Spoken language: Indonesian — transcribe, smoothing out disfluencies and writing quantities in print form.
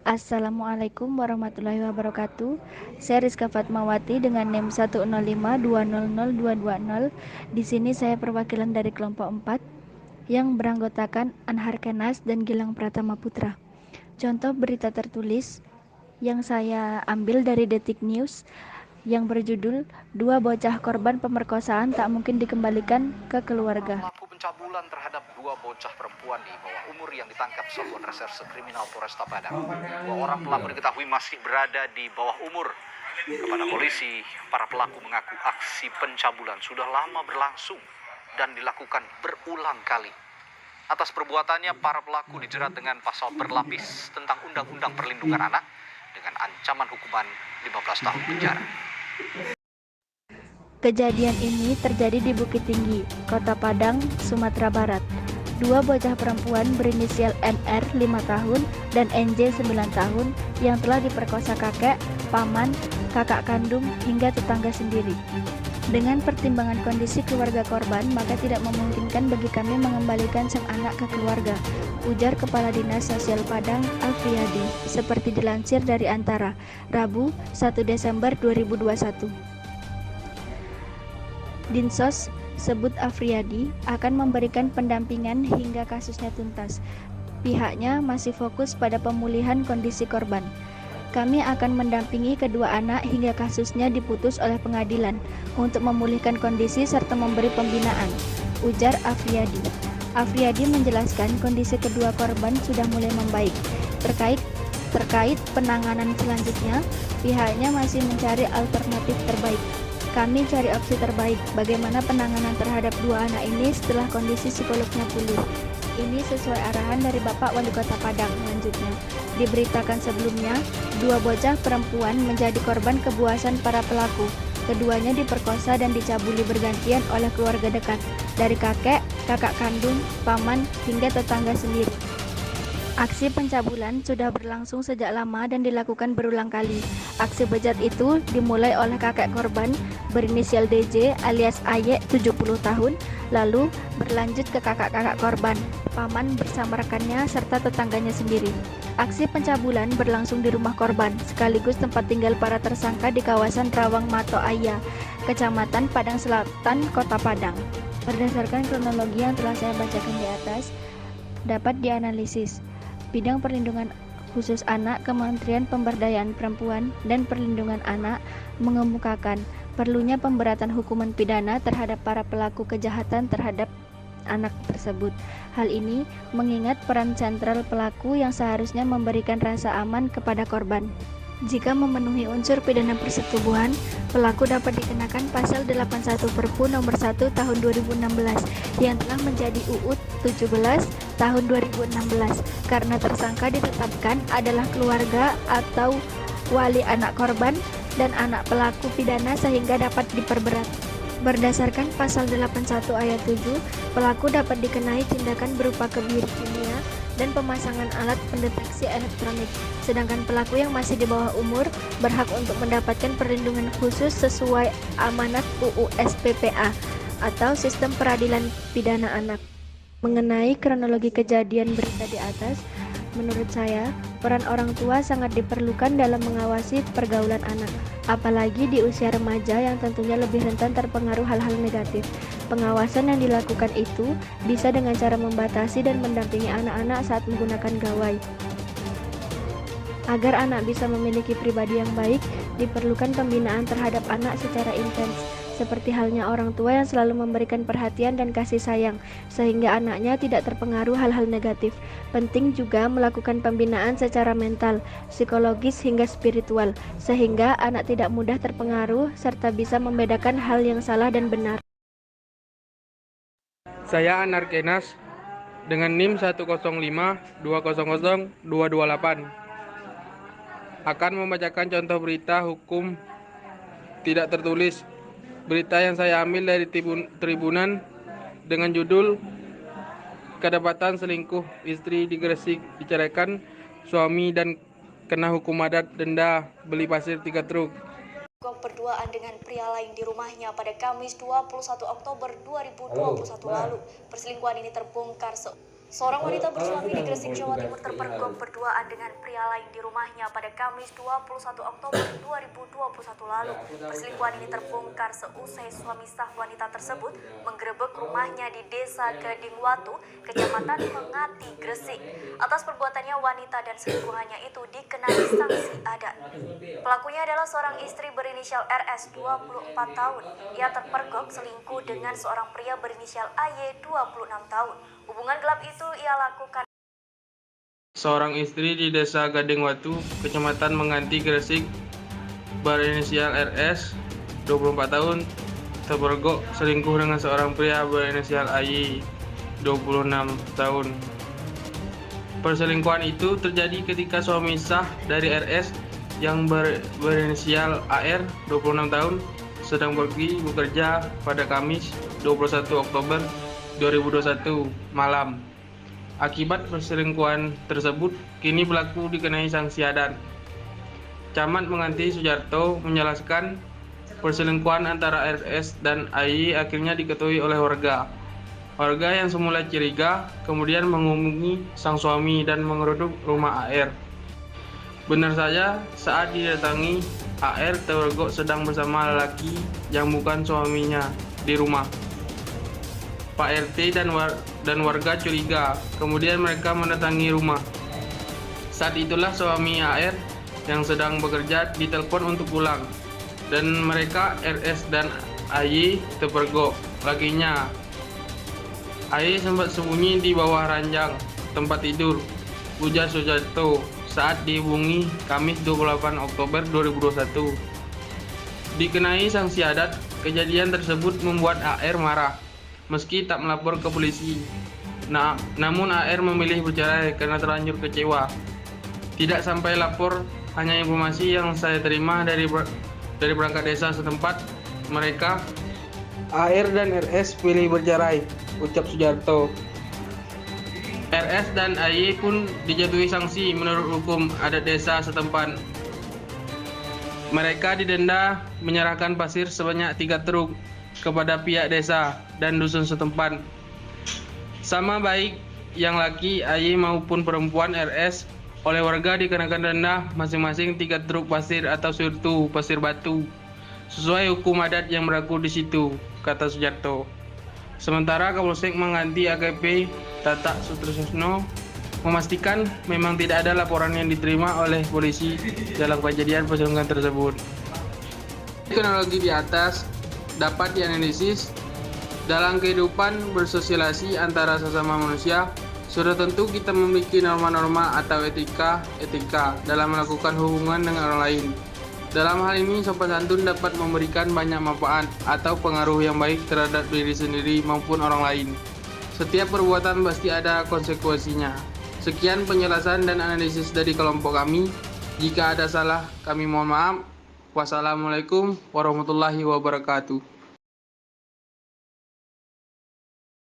Assalamualaikum warahmatullahi wabarakatuh. Saya Rizka Fatmawati dengan NIM 105200220. Di sini saya perwakilan dari kelompok 4 yang beranggotakan Anhar Kenas dan Gilang Pratama Putra. Contoh berita tertulis yang saya ambil dari Detik News yang berjudul "Dua bocah korban pemerkosaan tak mungkin dikembalikan ke keluarga". Pelaku pencabulan terhadap dua bocah perempuan di bawah umur yang ditangkap Satuan Reserse Kriminal Polresta Padang. Dua orang pelaku diketahui masih berada di bawah umur. Kepada polisi, para pelaku mengaku aksi pencabulan sudah lama berlangsung dan dilakukan berulang kali. Atas perbuatannya, para pelaku dijerat dengan pasal berlapis tentang Undang-Undang Perlindungan Anak dengan ancaman hukuman 15 tahun penjara. Kejadian ini terjadi di Bukit Tinggi, Kota Padang, Sumatera Barat. Dua bocah perempuan berinisial NR 5 tahun dan NJ 9 tahun yang telah diperkosa kakek, paman, kakak kandung, hingga tetangga sendiri. Dengan pertimbangan kondisi keluarga korban, maka tidak memungkinkan bagi kami mengembalikan sang anak ke keluarga, ujar Kepala Dinas Sosial Padang, Afriyadi, seperti dilansir dari Antara, Rabu, 1 Desember 2021. Dinsos sebut Afriyadi akan memberikan pendampingan hingga kasusnya tuntas. Pihaknya masih fokus pada pemulihan kondisi korban. Kami akan mendampingi kedua anak hingga kasusnya diputus oleh pengadilan untuk memulihkan kondisi serta memberi pembinaan, ujar Afriyadi. Afriyadi menjelaskan kondisi kedua korban sudah mulai membaik. Terkait penanganan selanjutnya, pihaknya masih mencari alternatif terbaik. Kami cari opsi terbaik bagaimana penanganan terhadap dua anak ini setelah kondisi psikolognya pulih. Ini sesuai arahan dari Bapak Wali Kota Padang. Lanjutnya, diberitakan sebelumnya, dua bocah perempuan menjadi korban kebuasan para pelaku. Keduanya diperkosa dan dicabuli bergantian oleh keluarga dekat, dari kakek, kakak kandung, paman, hingga tetangga sendiri. Aksi pencabulan sudah berlangsung sejak lama dan dilakukan berulang kali. Aksi bejat itu dimulai oleh kakek korban berinisial DJ alias Aye 70 tahun, lalu berlanjut ke kakak-kakak korban, paman bersama rekannya serta tetangganya sendiri. Aksi pencabulan berlangsung di rumah korban, sekaligus tempat tinggal para tersangka di kawasan Rawang Mato Aya, Kecamatan Padang Selatan, Kota Padang. Berdasarkan kronologi yang telah saya bacakan di atas, dapat dianalisis. Bidang Perlindungan Khusus Anak Kementerian Pemberdayaan Perempuan dan Perlindungan Anak mengemukakan perlunya pemberatan hukuman pidana terhadap para pelaku kejahatan terhadap anak tersebut. Hal ini mengingat peran sentral pelaku yang seharusnya memberikan rasa aman kepada korban. Jika memenuhi unsur pidana persetubuhan, pelaku dapat dikenakan pasal 81 Perpu nomor 1 tahun 2016 yang telah menjadi UU 17 tahun 2016 karena tersangka ditetapkan adalah keluarga atau wali anak korban dan anak pelaku pidana sehingga dapat diperberat. Berdasarkan pasal 81 ayat 7, pelaku dapat dikenai tindakan berupa kebiri kimia dan pemasangan alat pendeteksi elektronik. Sedangkan pelaku yang masih di bawah umur berhak untuk mendapatkan perlindungan khusus sesuai amanat UU SPPA atau Sistem Peradilan Pidana Anak. Mengenai kronologi kejadian berita di atas, menurut saya, peran orang tua sangat diperlukan dalam mengawasi pergaulan anak, apalagi di usia remaja yang tentunya lebih rentan terpengaruh hal-hal negatif. Pengawasan yang dilakukan itu bisa dengan cara membatasi dan mendampingi anak-anak saat menggunakan gawai. Agar anak bisa memiliki pribadi yang baik, diperlukan pembinaan terhadap anak secara intens, seperti halnya orang tua yang selalu memberikan perhatian dan kasih sayang, sehingga anaknya tidak terpengaruh hal-hal negatif. Penting juga melakukan pembinaan secara mental, psikologis hingga spiritual, sehingga anak tidak mudah terpengaruh serta bisa membedakan hal yang salah dan benar. Saya Anhar Kenas dengan NIM 105200228 akan membacakan contoh berita hukum tidak tertulis. Berita yang saya ambil dari Tribunan dengan judul kedapatan selingkuh, istri di Gresik diceraikan suami dan kena hukum adat denda beli pasir 3 truk. Berduaan dengan pria lain di rumahnya pada Kamis 21 Oktober 2021 lalu. Perselingkuhan ini terbongkar Seorang wanita bersuami di Gresik, Jawa Timur terpergok berduaan dengan pria lain di rumahnya pada Kamis 21 Oktober 2021 lalu. Perselingkuhan ini terbongkar seusai suami sah wanita tersebut menggerebek rumahnya di Desa Gadingwatu, Kecamatan Mengati, Gresik. Atas perbuatannya, wanita dan selingkuhannya itu dikenai sanksi adat. Pelakunya adalah seorang istri berinisial RS, 24 tahun. Ia terpergok selingkuh dengan seorang pria berinisial AY, 26 tahun. Hubungan gelap itu ia lakukan. Seorang istri di Desa Gadingwatu, Kecamatan Mengganti, Gresik, berinisial RS, 24 tahun, terpergok selingkuh dengan seorang pria berinisial AY, 26 tahun. Perselingkuhan itu terjadi ketika suami sah dari RS yang berinisial AR, 26 tahun, sedang pergi bekerja pada Kamis 21 Oktober 2021 malam. Akibat perselingkuhan tersebut, kini pelaku dikenai sanksi adat. Camat Mengganti Sujarto menjelaskan perselingkuhan antara RS dan AY akhirnya diketahui oleh warga. Warga yang semula curiga kemudian menghubungi sang suami dan mengeruduk rumah AR. Benar saja, saat didatangi, AR terpergok sedang bersama lelaki yang bukan suaminya di rumah. Pak RT dan warga curiga, kemudian mereka mendatangi rumah. Saat itulah suami AR yang sedang bekerja ditelepon untuk pulang, dan mereka RS dan AY terpergok. Lakinya AY sempat sembunyi di bawah ranjang tempat tidur, ujar Sujarto saat dihubungi Kamis 28 Oktober 2021. Dikenai sanksi adat, kejadian tersebut membuat AR marah meski tak melapor ke polisi. Namun AR memilih bercerai karena terlanjur kecewa. Tidak sampai lapor, hanya informasi yang saya terima dari perangkat desa setempat, mereka AR dan RS pilih bercerai, ucap Sujarto. RS dan AY pun dijatuhi sanksi menurut hukum adat desa setempat. Mereka didenda menyerahkan pasir sebanyak 3 truk kepada pihak desa dan dusun setempat. Sama baik yang laki AY maupun perempuan RS oleh warga dikenakan denda masing-masing 3 truk pasir atau surtu pasir batu sesuai hukum adat yang berlaku di situ, kata Sujarto. Sementara Kapolsek Mengganti AKP Tata Sutrisno memastikan memang tidak ada laporan yang diterima oleh polisi dalam kejadian perselingkuhan tersebut. Teknologi di atas dapat dianalisis dalam kehidupan bersosialisasi antara sesama manusia. Sudah tentu kita memiliki norma-norma atau etika dalam melakukan hubungan dengan orang lain. Dalam hal ini, sopan santun dapat memberikan banyak manfaat atau pengaruh yang baik terhadap diri sendiri maupun orang lain. Setiap perbuatan pasti ada konsekuensinya. Sekian penjelasan dan analisis dari kelompok kami. Jika ada salah, kami mohon maaf. Wassalamualaikum warahmatullahi wabarakatuh.